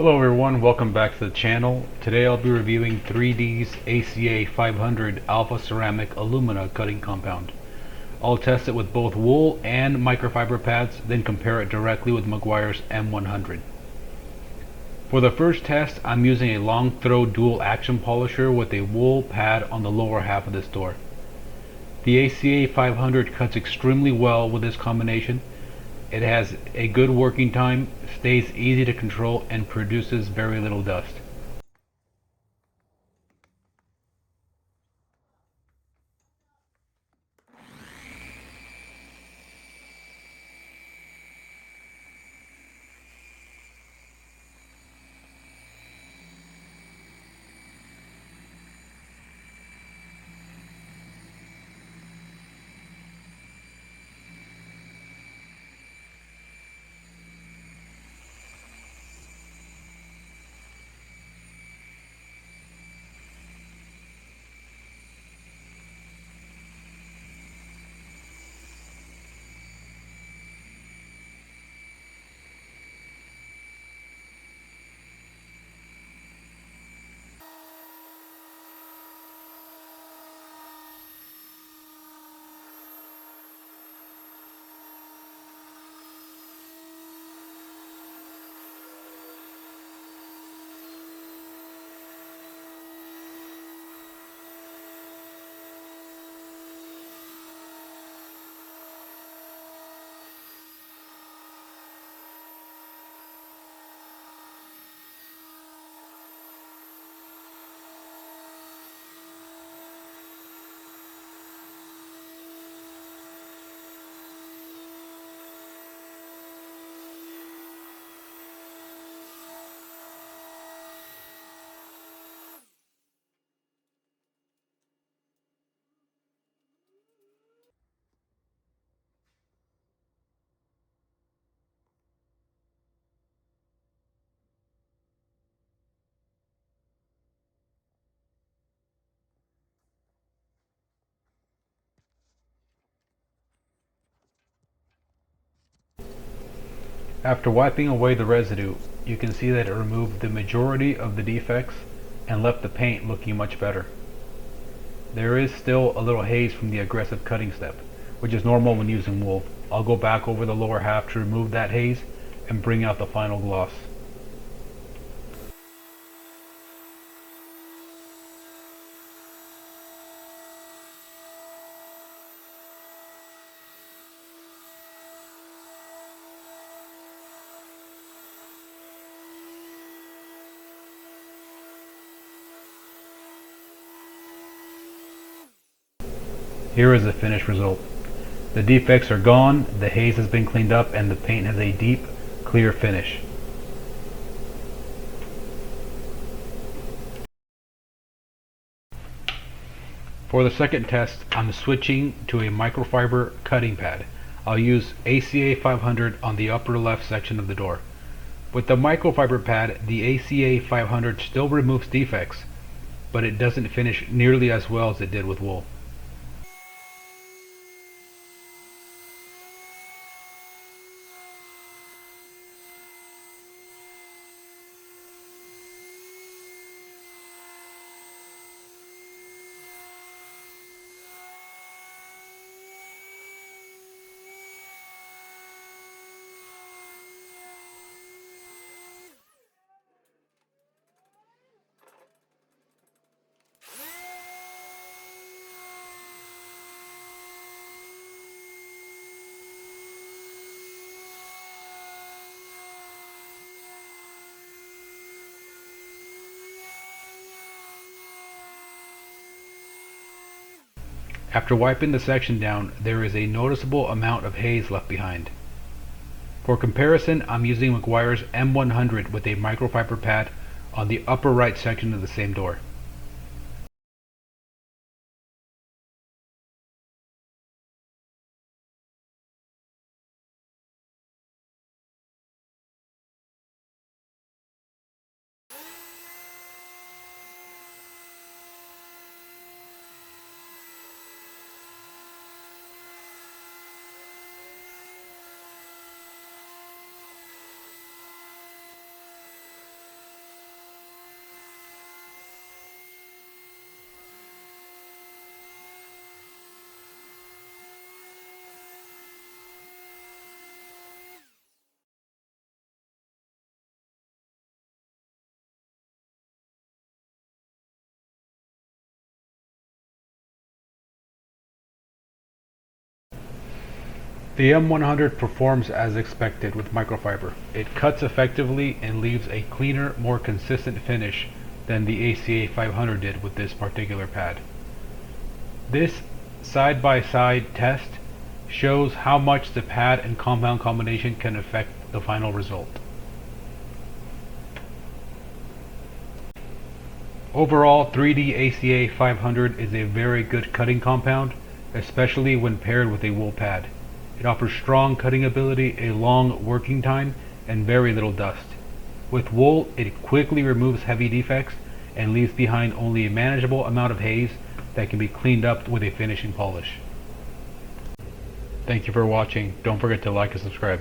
Hello everyone, welcome back to the channel. Today I'll be reviewing 3D's ACA 500 Alpha Ceramic Alumina Cutting Compound. I'll test it with both wool and microfiber pads, then compare it directly with Meguiar's M100. For the first test, I'm using a long throw dual action polisher with a wool pad on the lower half of this door. The ACA 500 cuts extremely well with this combination. It has a good working time, stays easy to control, and produces very little dust. After wiping away the residue, you can see that it removed the majority of the defects and left the paint looking much better. There is still a little haze from the aggressive cutting step, which is normal when using wool. I'll go back over the lower half to remove that haze and bring out the final gloss. Here is the finished result. The defects are gone, the haze has been cleaned up, and the paint has a deep, clear finish. For the second test, I'm switching to a microfiber cutting pad. I'll use ACA 500 on the upper left section of the door. With the microfiber pad, the ACA 500 still removes defects, but it doesn't finish nearly as well as it did with wool. After wiping the section down, there is a noticeable amount of haze left behind. For comparison, I'm using Meguiar's M100 with a microfiber pad on the upper right section of the same door. The M100 performs as expected with microfiber. It cuts effectively and leaves a cleaner, more consistent finish than the ACA 500 did with this particular pad. This side-by-side test shows how much the pad and compound combination can affect the final result. Overall, 3D ACA 500 is a very good cutting compound, especially when paired with a wool pad. It offers strong cutting ability, a long working time, and very little dust. With wool, it quickly removes heavy defects and leaves behind only a manageable amount of haze that can be cleaned up with a finishing polish. Thank you for watching. Don't forget to like and subscribe.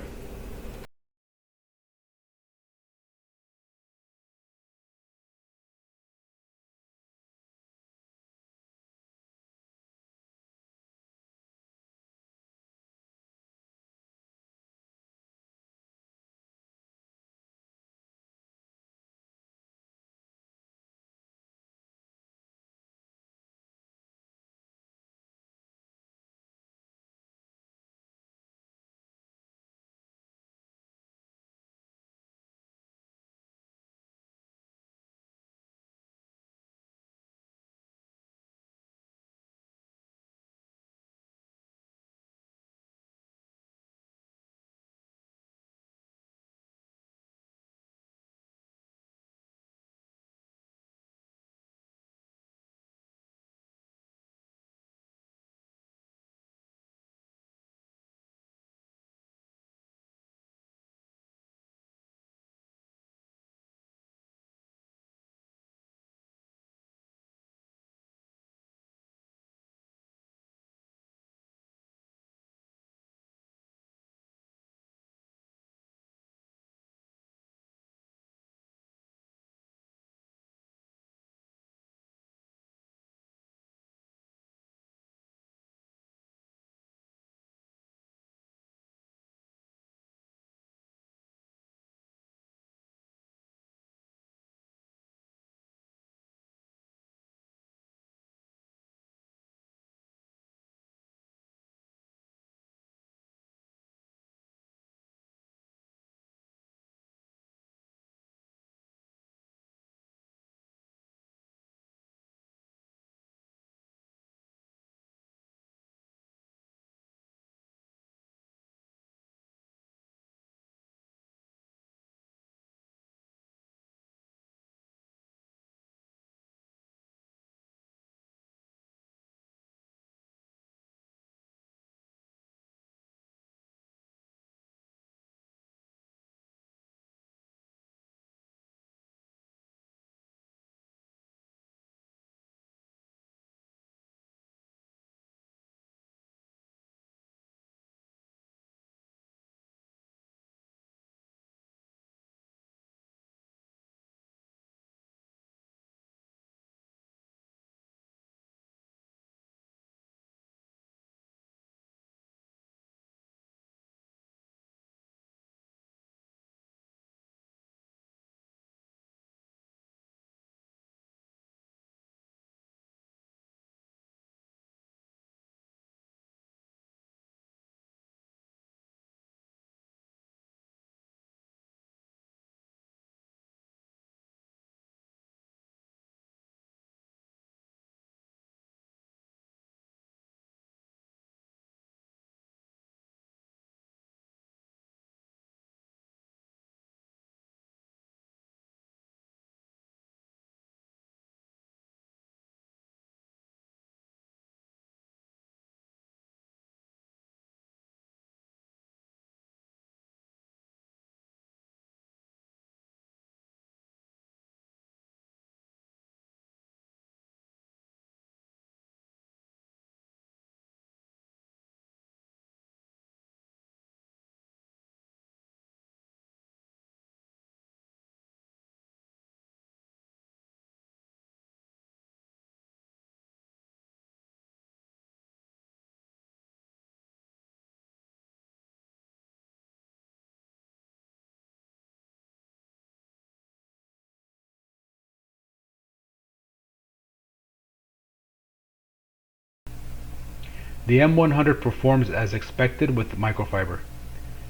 The M100 performs as expected with microfiber.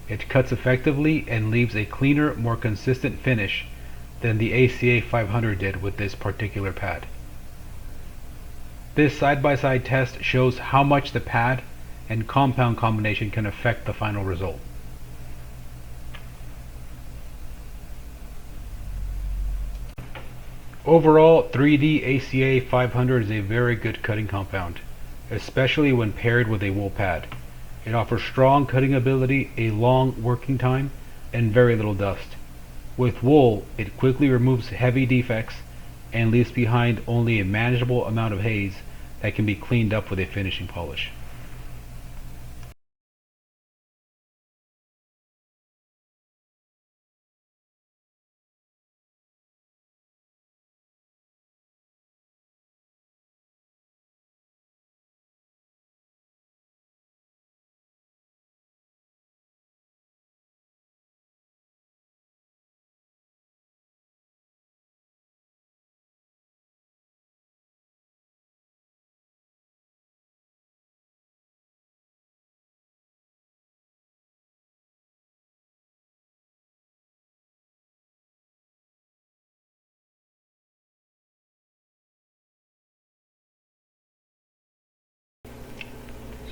It cuts effectively and leaves a cleaner, more consistent finish than the ACA 500 did with this particular pad. This side-by-side test shows how much the pad and compound combination can affect the final result. Overall, 3D ACA 500 is a very good cutting compound, especially when paired with a wool pad. It offers strong cutting ability, a long working time, and very little dust. With wool, it quickly removes heavy defects and leaves behind only a manageable amount of haze that can be cleaned up with a finishing polish.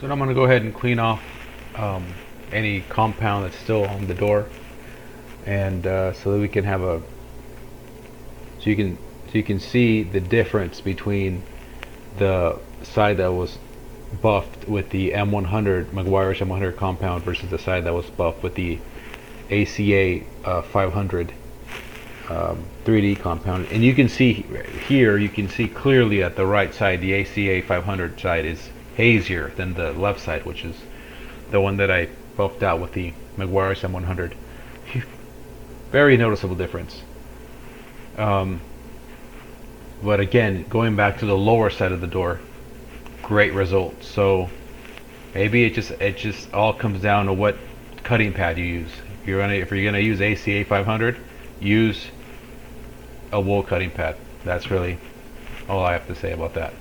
So now I'm going to go ahead and clean off any compound that's still on the door, and so that we can have a so you can see the difference between the side that was buffed with the M100 Meguiar's M100 compound versus the side that was buffed with the ACA 500 3D compound. And you can see here, you can see clearly at the right side, the ACA 500 side is hazier than the left side, which is the one that I buffed out with the Meguiar's M100. Very noticeable difference. But again, going back to the lower side of the door, great results. So maybe it just all comes down to what cutting pad you use. If you're gonna use ACA 500, use a wool cutting pad. That's really all I have to say about that.